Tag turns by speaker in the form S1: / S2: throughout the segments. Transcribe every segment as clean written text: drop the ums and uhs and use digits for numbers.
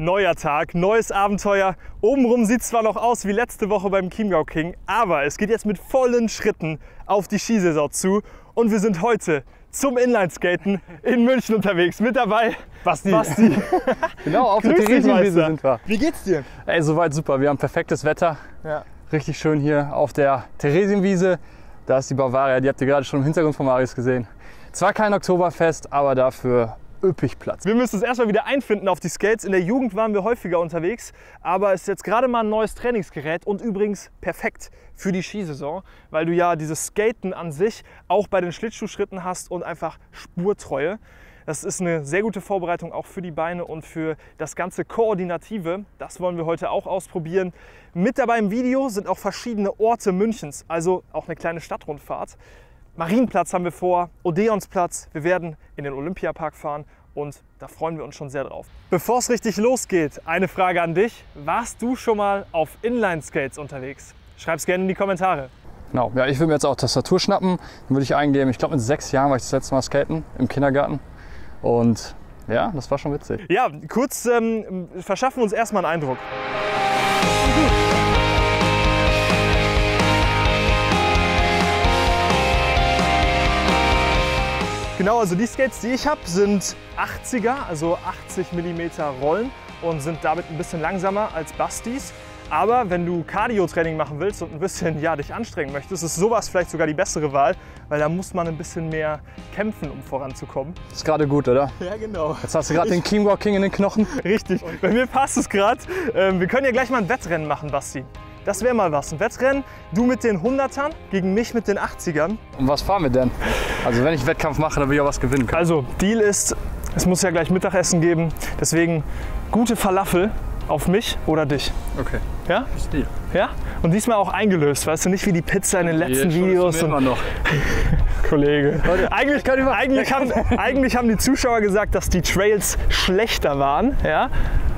S1: Neuer Tag, neues Abenteuer. Obenrum sieht es zwar noch aus wie letzte Woche beim Chiemgau King, aber es geht jetzt mit vollen Schritten auf die Skisaison zu. Und wir sind heute zum Inlineskaten in München unterwegs. Mit dabei Basti.
S2: Genau, auf der Theresienwiese sind wir.
S1: Wie geht's dir?
S2: Ey, soweit super. Wir haben perfektes Wetter.
S1: Ja.
S2: Richtig schön hier auf der Theresienwiese. Da ist die Bavaria, die habt ihr gerade schon im Hintergrund von Marius gesehen. Zwar kein Oktoberfest, aber dafür üppig Platz.
S1: Wir müssen uns erstmal wieder einfinden auf die Skates. In der Jugend waren wir häufiger unterwegs, aber es ist jetzt gerade mal ein neues Trainingsgerät und übrigens perfekt für die Skisaison, weil du ja dieses Skaten an sich auch bei den Schlittschuhschritten hast und einfach Spurtreue. Das ist eine sehr gute Vorbereitung auch für die Beine und für das ganze Koordinative. Das wollen wir heute auch ausprobieren. Mit dabei im Video sind auch verschiedene Orte Münchens, also auch eine kleine Stadtrundfahrt. Marienplatz haben wir vor, Odeonsplatz. Wir werden in den Olympiapark fahren und da freuen wir uns schon sehr drauf. Bevor es richtig losgeht, eine Frage an dich. Warst du schon mal auf Inline-Skates unterwegs? Schreib es gerne in die Kommentare.
S2: Genau, ja, ich will mir jetzt auch Tastatur schnappen. Dann würde ich eingeben, ich glaube mit 6 Jahren war ich das letzte Mal skaten im Kindergarten. Und ja, das war schon witzig.
S1: Ja, kurz verschaffen wir uns erstmal einen Eindruck. Genau, also die Skates, die ich habe, sind 80er, also 80 mm Rollen und sind damit ein bisschen langsamer als Bastis. Aber wenn du Cardio-Training machen willst und ein bisschen dich anstrengen möchtest, ist sowas vielleicht sogar die bessere Wahl, weil da muss man ein bisschen mehr kämpfen, um voranzukommen.
S2: Ist gerade gut, oder?
S1: Ja, genau.
S2: Jetzt hast du gerade den Chiemgau King in den Knochen.
S1: Richtig, bei mir passt es gerade. Wir können ja gleich mal ein Wettrennen machen, Basti. Das wäre mal was. Ein Wettrennen, du mit den 100ern gegen mich mit den 80ern.
S2: Und was fahren wir denn? Also wenn ich Wettkampf mache, dann will ich auch was gewinnen können.
S1: Also Deal ist, es muss ja gleich Mittagessen geben, deswegen gute Falafel auf mich oder dich.
S2: Okay.
S1: Ja?
S2: Ist Deal.
S1: Ja? Und diesmal auch eingelöst, weißt du, nicht wie die Pizza in den letzten Videos.
S2: Immer noch.
S1: Kollege. Eigentlich haben die Zuschauer gesagt, dass die Trails schlechter waren. Ja?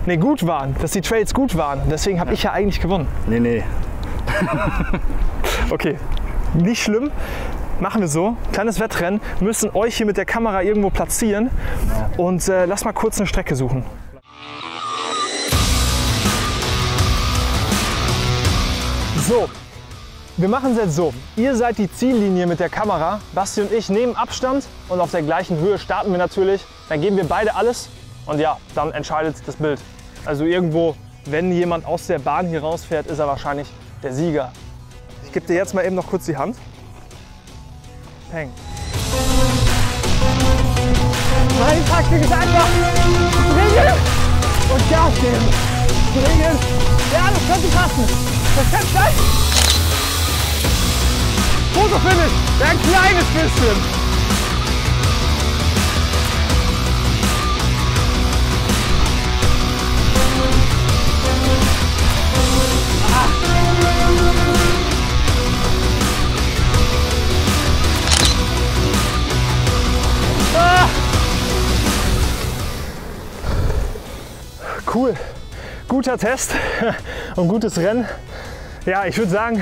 S1: Nee, gut waren, dass die Trails gut waren. Deswegen habe ich ja eigentlich gewonnen.
S2: Nee.
S1: Okay, nicht schlimm. Machen wir so. Kleines Wettrennen. Wir müssen euch hier mit der Kamera irgendwo platzieren. Und lass mal kurz eine Strecke suchen. So, wir machen es jetzt so. Ihr seid die Ziellinie mit der Kamera. Basti und ich nehmen Abstand und auf der gleichen Höhe starten wir natürlich. Dann geben wir beide alles und ja, dann entscheidet das Bild. Also irgendwo, wenn jemand aus der Bahn hier rausfährt, ist er wahrscheinlich der Sieger. Ich gebe dir jetzt mal eben noch kurz die Hand. Peng. Meine Taktik ist einfach springen und Gas geben. Springen. Ja, das könnte passen. Das kann sein. Fotofinish. Ja, ein kleines bisschen. Cool, guter Test und gutes Rennen. Ja, ich würde sagen,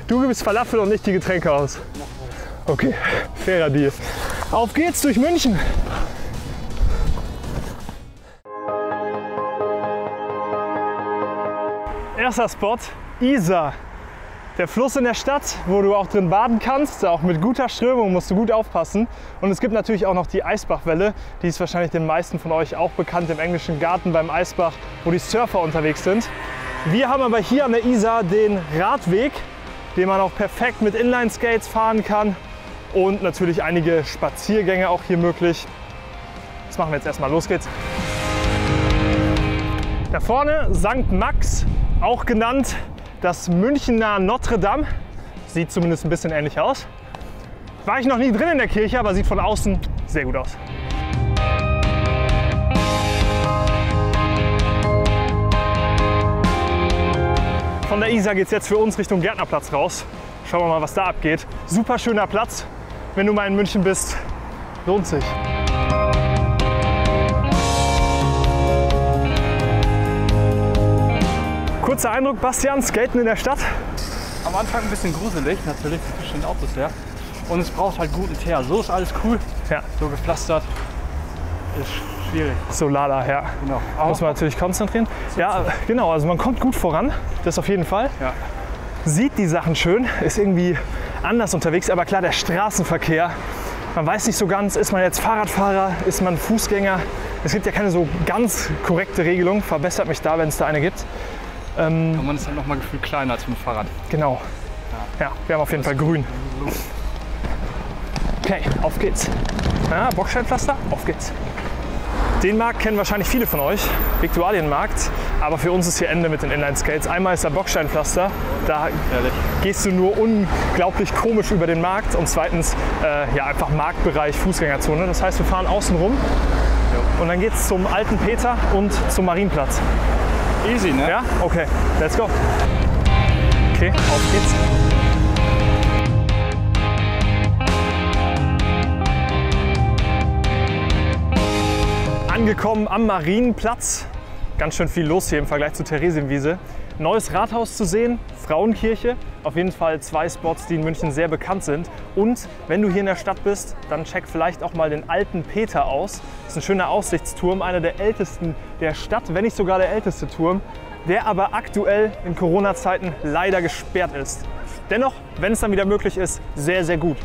S1: du gibst Falafel und ich die Getränke aus. Okay, fairer Deal. Auf geht's durch München. Erster Spot, Isar. Der Fluss in der Stadt, wo du auch drin baden kannst, auch mit guter Strömung musst du gut aufpassen. Und es gibt natürlich auch noch die Eisbachwelle, die ist wahrscheinlich den meisten von euch auch bekannt im englischen Garten beim Eisbach, wo die Surfer unterwegs sind. Wir haben aber hier an der Isar den Radweg, den man auch perfekt mit Inline-Skates fahren kann und natürlich einige Spaziergänge auch hier möglich. Das machen wir jetzt erstmal, los geht's. Da vorne St. Max, auch genannt das Münchener Notre Dame. Sieht zumindest ein bisschen ähnlich aus. War ich noch nie drin in der Kirche, aber sieht von außen sehr gut aus. Von der Isar geht es jetzt für uns Richtung Gärtnerplatz raus. Schauen wir mal, was da abgeht. Super schöner Platz. Wenn du mal in München bist, lohnt sich. Kurzer Eindruck, Bastian, Skaten in der Stadt?
S2: Am Anfang ein bisschen gruselig, natürlich, es stehen Autos her. Und es braucht halt guten Teer. So ist alles cool.
S1: Ja.
S2: So gepflastert. Ist schwierig.
S1: So lala, ja.
S2: Genau.
S1: Muss man natürlich konzentrieren. Ja, genau, also man kommt gut voran, das auf jeden Fall.
S2: Ja.
S1: Sieht die Sachen schön, ist irgendwie anders unterwegs, aber klar, der Straßenverkehr, man weiß nicht so ganz, ist man jetzt Fahrradfahrer, ist man Fußgänger? Es gibt ja keine so ganz korrekte Regelung, verbessert mich da, wenn es da eine gibt.
S2: Man ist halt noch mal gefühlt kleiner als mit dem Fahrrad.
S1: Genau. Ja, wir haben auf jeden Fall grün. Okay, auf geht's. Ja, Bocksteinpflaster, auf geht's. Den Markt kennen wahrscheinlich viele von euch, Viktualienmarkt, aber für uns ist hier Ende mit den Inline-Skates. Einmal ist der Bocksteinpflaster, da gehst du nur unglaublich komisch über den Markt und zweitens ja, einfach Marktbereich, Fußgängerzone. Das heißt, wir fahren außen rum und dann geht's zum Alten Peter und zum Marienplatz.
S2: Easy, ne?
S1: Ja? Okay, let's go. Okay, auf geht's. Angekommen am Marienplatz. Ganz schön viel los hier im Vergleich zur Theresienwiese. Neues Rathaus zu sehen, Frauenkirche. Auf jeden Fall 2 Spots, die in München sehr bekannt sind. Und wenn du hier in der Stadt bist, dann check vielleicht auch mal den Alten Peter aus. Das ist ein schöner Aussichtsturm, einer der ältesten der Stadt, wenn nicht sogar der älteste Turm, der aber aktuell in Corona-Zeiten leider gesperrt ist. Dennoch, wenn es dann wieder möglich ist, sehr, sehr gut.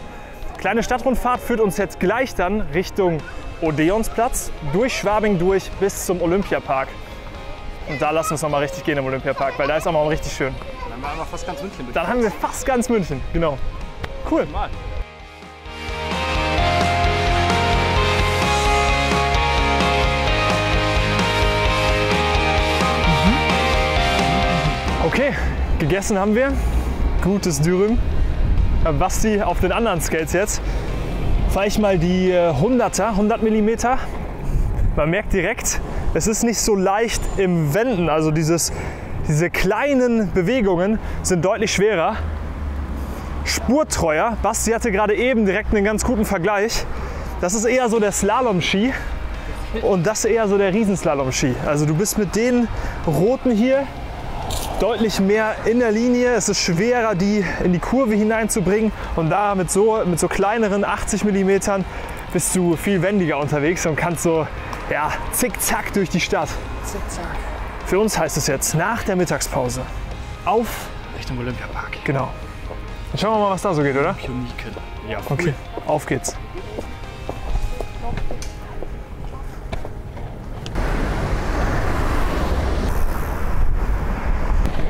S1: Kleine Stadtrundfahrt führt uns jetzt gleich dann Richtung Odeonsplatz, durch Schwabing durch bis zum Olympiapark. Und da lassen wir es noch mal richtig gehen im Olympiapark, weil da ist auch mal richtig schön.
S2: Dann haben wir einfach fast ganz München durch.
S1: Dann haben wir fast ganz München, genau. Cool.
S2: Mal.
S1: Okay, gegessen haben wir. Gutes Dürüm. Basti auf den anderen Skates jetzt. Fahre ich mal die 100er, 100 mm. Man merkt direkt, es ist nicht so leicht im Wenden. Also diese kleinen Bewegungen sind deutlich schwerer. Spurtreuer. Basti hatte gerade eben direkt einen ganz guten Vergleich. Das ist eher so der Slalom-Ski und das eher so der Riesenslalom-Ski. Also du bist mit den roten hier deutlich mehr in der Linie. Es ist schwerer, die in die Kurve hineinzubringen. Und da mit so kleineren 80 mm bist du viel wendiger unterwegs und kannst so ja, zickzack durch die Stadt. Zickzack. Für uns heißt es jetzt nach der Mittagspause auf
S2: Richtung Olympiapark.
S1: Genau. Dann schauen wir mal, was da so geht, oder?
S2: Pioniken. Ja,
S1: Okay, auf geht's.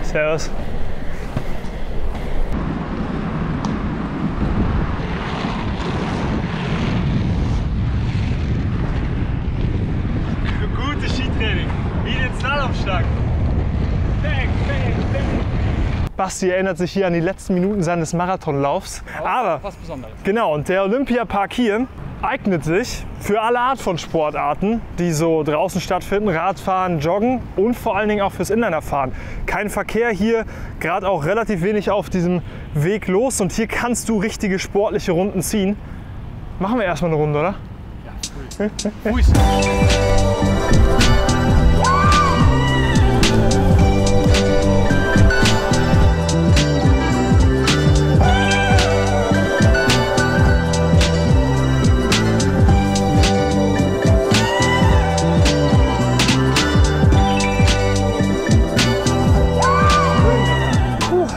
S1: Servus. Gutes Skitraining, wie den Slalomschlag. Bang, bang, bang. Basti erinnert sich hier an die letzten Minuten seines Marathonlaufs. Aber
S2: was Besonderes.
S1: genau, und der Olympiapark hier eignet sich für alle Art von Sportarten, die so draußen stattfinden, Radfahren, Joggen und vor allen Dingen auch fürs Inlinerfahren. Kein Verkehr hier, gerade auch relativ wenig auf diesem Weg los und hier kannst du richtige sportliche Runden ziehen. Machen wir erstmal eine Runde, oder?
S2: Ja, cool. Fuß.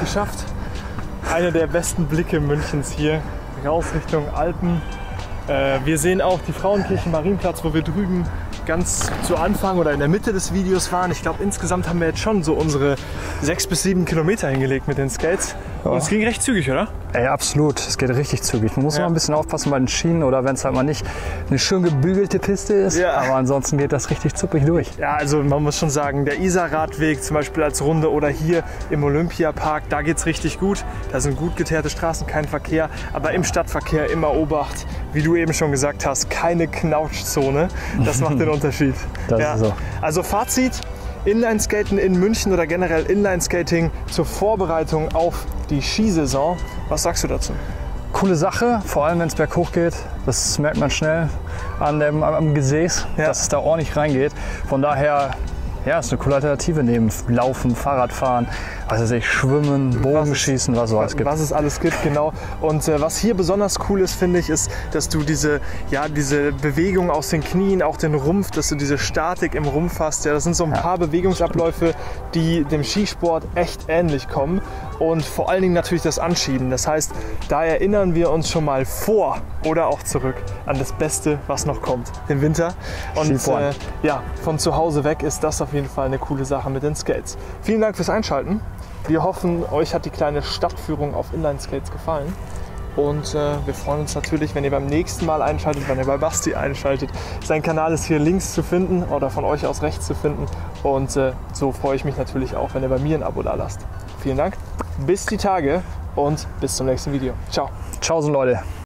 S1: Geschafft. Einer der besten Blicke Münchens hier, raus Richtung Alpen. Wir sehen auch die Frauenkirche Marienplatz, wo wir drüben ganz zu Anfang oder in der Mitte des Videos waren. Ich glaube, insgesamt haben wir jetzt schon so unsere 6 bis 7 Kilometer hingelegt mit den Skates. Und es ging recht zügig, oder?
S2: Ey, absolut. Es geht richtig zügig. Man muss immer ein bisschen aufpassen bei den Schienen oder wenn es halt mal nicht eine schön gebügelte Piste ist.
S1: Ja.
S2: Aber ansonsten geht das richtig zuppig durch.
S1: Ja, also man muss schon sagen, der Isar-Radweg zum Beispiel als Runde oder hier im Olympiapark, da geht es richtig gut. Da sind gut geteerte Straßen, kein Verkehr. Aber im Stadtverkehr immer Obacht, wie du eben schon gesagt hast, keine Knautschzone. Das macht den Unterschied.
S2: Das ist so.
S1: Also Fazit, Inlineskaten in München oder generell Inlineskating zur Vorbereitung auf die Skisaison. Was sagst du dazu?
S2: Coole Sache, vor allem wenn es berghoch geht. Das merkt man schnell am Gesäß, dass es da ordentlich reingeht. Von daher Ja, ist eine coole Alternative neben Laufen, Fahrradfahren, Schwimmen, Bogenschießen, was so alles gibt.
S1: Was es alles gibt, genau. Und was hier besonders cool ist, finde ich, ist, dass du diese Bewegung aus den Knien, auch den Rumpf, dass du diese Statik im Rumpf hast. Ja, das sind so ein paar Bewegungsabläufe, die dem Skisport echt ähnlich kommen. Und vor allen Dingen natürlich das Anschieben. Das heißt, da erinnern wir uns schon mal vor oder auch zurück an das Beste, was noch kommt, den Winter. Und von zu Hause weg ist das auf jeden Fall eine coole Sache mit den Skates. Vielen Dank fürs Einschalten. Wir hoffen, euch hat die kleine Stadtführung auf Inline-Skates gefallen. Und wir freuen uns natürlich, wenn ihr beim nächsten Mal einschaltet, wenn ihr bei Basti einschaltet. Sein Kanal ist hier links zu finden oder von euch aus rechts zu finden. Und so freue ich mich natürlich auch, wenn ihr bei mir ein Abo da lasst. Vielen Dank, bis die Tage und bis zum nächsten Video. Ciao.
S2: Ciao, Leute.